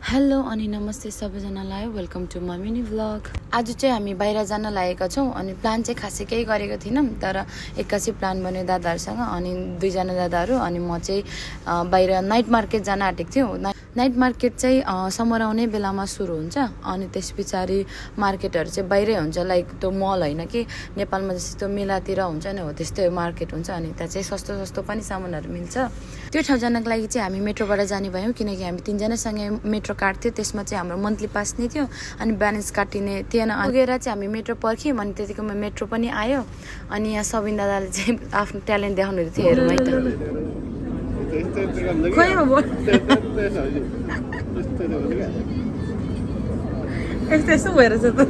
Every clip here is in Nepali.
हेलो अनि नमस्ते सबैजनालाई welcome to my mini vlog. आज चाहिँ हामी बाहिर जान लागेका छौँ अनि प्लान चाहिँ खासै केही गरेको थिइनँ, तर एक्कासी प्लान बन्यो दादाहरूसँग। अनि दुईजना दादाहरू अनि म चाहिँ बाहिर नाइट मार्केट जान आँटेको थियौँ। नाइट मार्केट चाहिँ समर आउने बेलामा सुरु हुन्छ अनि त्यस पछाडि मार्केटहरू चाहिँ बाहिरै हुन्छ, लाइक त्यो मल होइन कि नेपालमा जस्तो मेलातिर हुन्छ नि, हो त्यस्तै मार्केट हुन्छ। अनि त्यहाँ चाहिँ सस्तो सस्तो पनि सामानहरू मिल्छ। त्यो ठाउँ जानको लागि चाहिँ हामी मेट्रोबाट जाने भयौँ, किनकि हामी तिनजनासँगै मेट्रो काट्थ्यो। त्यसमा चाहिँ हाम्रो मन्थली पास नै थियो अनि ब्यालेन्स काटिने थिएन। पुगेर चाहिँ हामी मेट्रो पर्ख्यौँ अनि त्यतिकोमा मेट्रो पनि आयो। अनि यहाँ सबिन दादाले चाहिँ आफ्नो ट्यालेन्ट देखाउनु थियो, हेरौँ है त। यस्तो भएर छ त।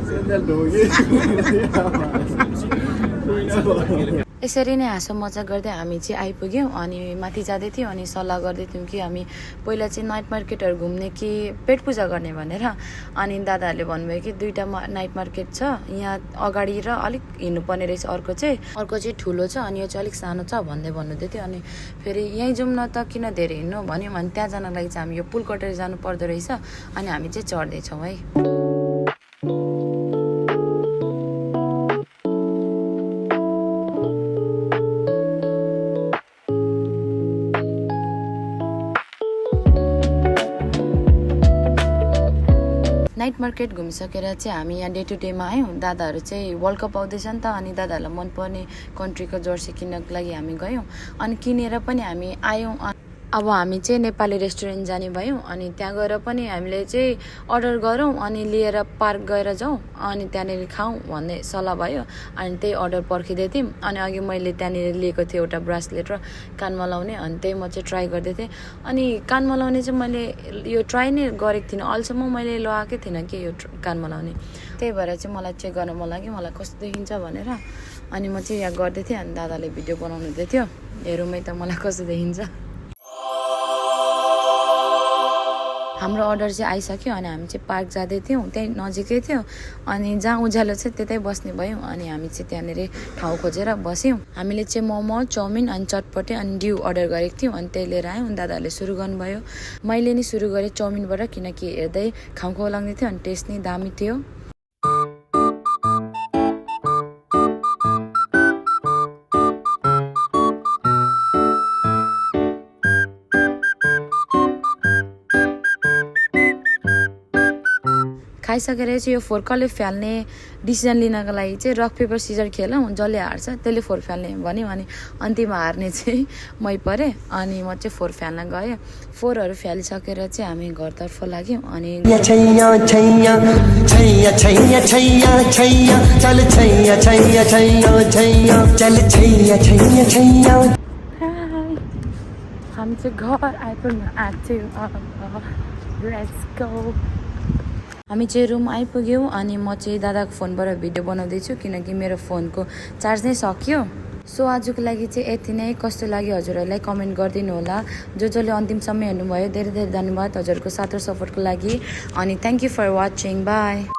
यसरी नै हाँसो मजा गर्दै हामी चाहिँ आइपुग्यौँ अनि माथि जाँदै थियौँ। अनि सल्लाह गर्दै थियौँ कि हामी पहिला चाहिँ नाइट मार्केटहरू घुम्ने कि पेट पूजा गर्ने भनेर। अनि दादाहरूले भन्नुभयो कि दुईवटा नाइट मार्केट छ, यहाँ अगाडि र अलिक हिँड्नुपर्ने रहेछ। अर्को चाहिँ ठुलो छ अनि यो चाहिँ अलिक सानो छ भन्नुहुँदै थियो। अनि फेरि यहीँ जाउँ न त, किन धेरै हिँड्नु भन्यौँ। अनि त्यहाँ जानको लागि चाहिँ हामी यो पुल कटेर जानु पर्दो रहेछ। अनि हामी चाहिँ चढ्दैछौँ है। नाइट मार्केट घुमिसकेर चाहिँ हामी यहाँ डे टु डेमा आयौँ। दादाहरू चाहिँ वर्ल्ड कप आउँदैछ नि त, अनि दादाहरूलाई मनपर्ने कन्ट्रीको जर्सी किन्नको लागि हामी गयौँ। अनि किनेर पनि हामी आयौँ। अब हामी चाहिँ नेपाली रेस्टुरेन्ट जाने भयौँ। अनि त्यहाँ गएर पनि हामीले चाहिँ अर्डर गरौँ अनि लिएर पार्क गएर जाउँ अनि त्यहाँनिर खाउँ भन्ने सल्लाह भयो। अनि त्यही अर्डर पर्खिँदै थियौँ। अनि अघि मैले त्यहाँनिर लिएको थिएँ एउटा ब्रासलेट र कानमा लाउने, अनि त्यही म चाहिँ ट्राई गर्दै थिएँ। अनि कानमा लाउने चाहिँ मैले यो ट्राई नै गरेको थिइनँ, अहिलेसम्म मैले लगाएकै थिइनँ कि यो कानमा लाउने। त्यही भएर चाहिँ मलाई चेक गर्न मन लाग्यो मलाई कस्तो देखिन्छ भनेर। अनि म चाहिँ यहाँ गर्दै थिएँ अनि दादाले भिडियो बनाउनु हुँदै थियो। हेरौँ है त मलाई कस्तो देखिन्छ। हाम्रो अर्डर चाहिँ आइसक्यो अनि हामी चाहिँ पार्क जाँदै थियौँ, त्यहीँ नजिकै थियो। अनि जहाँ उज्यालो छ त्यतै बस्ने भयौँ। अनि हामी चाहिँ त्यहाँनिर ठाउँ खोजेर बस्यौँ। हामीले चाहिँ मोमो, चाउमिन अनि चटपटे अनि ड्यू अर्डर गरेको थियौँ। अनि त्यही लिएर आयौँ। दादाहरूले सुरु गर्नुभयो, मैले नि सुरु गरेँ चाउमिनबाट, किनकि हेर्दै खाउँ लाग्दै थियो अनि टेस्ट नै दामी थियो। खाइसकेर चाहिँ यो फोर्कले फाल्ने डिसिजन लिनको लागि चाहिँ रक पेपर सिजर खेलौँ, जसले हार्छ त्यसले फोर फाल्ने भन्यो। अनि अन्तिममा हार्ने चाहिँ मै परेँ। अनि म चाहिँ फोर फाल्न गएँ। फोरहरू फालिसकेर चाहिँ हामी घरतर्फ लाग्यौँ। अनि हामी चाहिँ घर आइपुग्नु आँट्यौँ। Let's go. हामी चाहिँ रुम आइपुग्यौँ। अनि म चाहिँ दादाको फोनबाट भिडियो बनाउँदैछु, किनकि मेरो फोनको चार्ज नै सक्यो। सो आजको लागि चाहिँ यति नै। कस्तो लाग्यो हजुरहरूलाई कमेन्ट गरिदिनु होला। जसले अन्तिमसम्म हेर्नुभयो धेरै धेरै धन्यवाद हजुरहरूको साथ र सपोर्टको लागि। अनि thank you for watching. By.